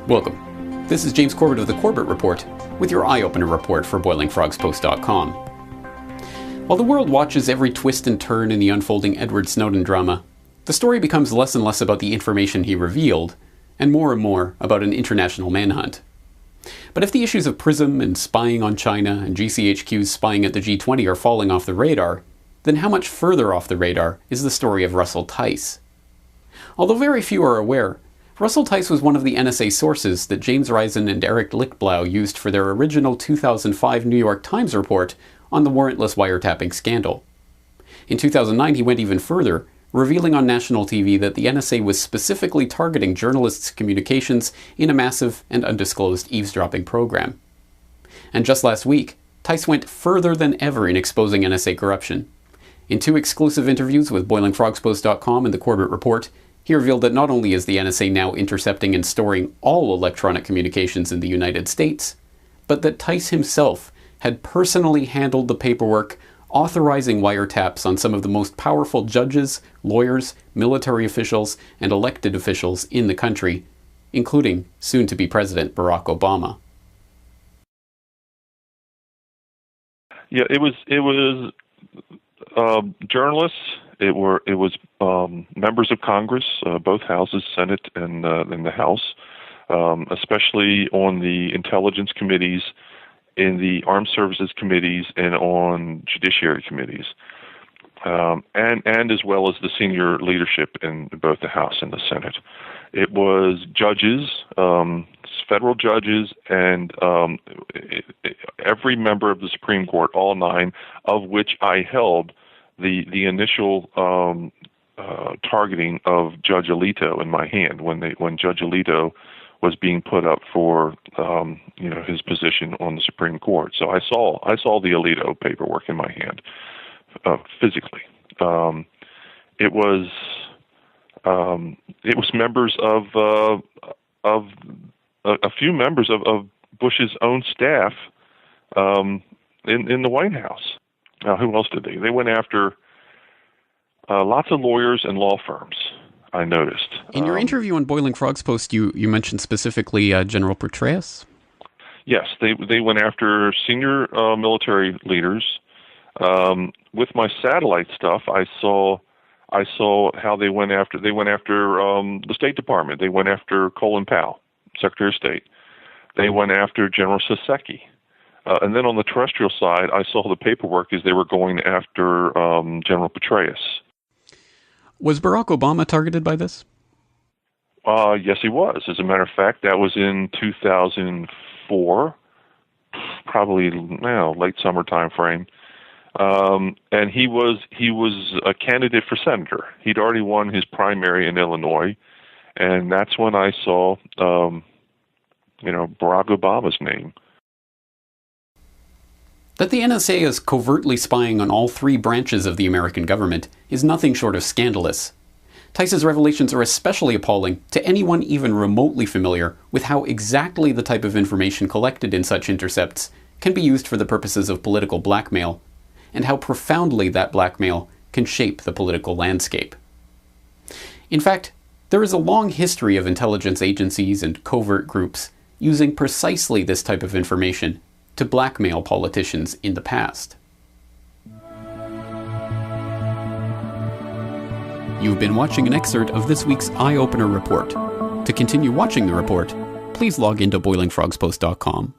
Welcome. This is James Corbett of the Corbett Report with your eye-opener report for BoilingFrogsPost.com. While the world watches every twist and turn in the unfolding Edward Snowden drama, the story becomes less and less about the information he revealed, and more about an international manhunt. But if the issues of PRISM and spying on China and GCHQ's spying at the G20 are falling off the radar, then how much further off the radar is the story of Russell Tice? Although very few are aware, Russell Tice was one of the NSA sources that James Risen and Eric Lichtblau used for their original 2005 New York Times report on the warrantless wiretapping scandal. In 2009, he went even further, revealing on national TV that the NSA was specifically targeting journalists' communications in a massive and undisclosed eavesdropping program. And just last week, Tice went further than ever in exposing NSA corruption. In two exclusive interviews with BoilingFrogsPost.com and the Corbett Report, he revealed that not only is the NSA now intercepting and storing all electronic communications in the United States, but that Tice himself had personally handled the paperwork authorizing wiretaps on some of the most powerful judges, lawyers, military officials, and elected officials in the country, including soon-to-be President Barack Obama. Yeah, it was journalists. It was members of Congress, both houses, Senate and the House, especially on the intelligence committees, in the armed services committees, and on judiciary committees, and as well as the senior leadership in both the House and the Senate. It was judges, federal judges, and every member of the Supreme Court, all 9, of which I held the initial targeting of Judge Alito in my hand when Judge Alito was being put up for his position on the Supreme Court. So I saw the Alito paperwork in my hand physically. It was members of a few members of Bush's own staff in the White House. Who else did they? They went after lots of lawyers and law firms, I noticed. In your interview on Boiling Frogs Post, you mentioned specifically General Petraeus? Yes, they went after senior military leaders. With my satellite stuff, I saw how they went after the State Department. They went after Colin Powell, Secretary of State. They went after General Saseki. And then on the terrestrial side, I saw the paperwork as they were going after General Petraeus. Was Barack Obama targeted by this? Yes, he was. As a matter of fact, that was in 2004, probably late summer time frame. And he was a candidate for senator. He'd already won his primary in Illinois, and that's when I saw Barack Obama's name. That the NSA is covertly spying on all 3 branches of the American government is nothing short of scandalous. Tice's revelations are especially appalling to anyone even remotely familiar with how exactly the type of information collected in such intercepts can be used for the purposes of political blackmail, and how profoundly that blackmail can shape the political landscape. In fact, there is a long history of intelligence agencies and covert groups using precisely this type of information to blackmail politicians in the past. You've been watching an excerpt of this week's Eye Opener Report. To continue watching the report, please log into BoilingFrogsPost.com.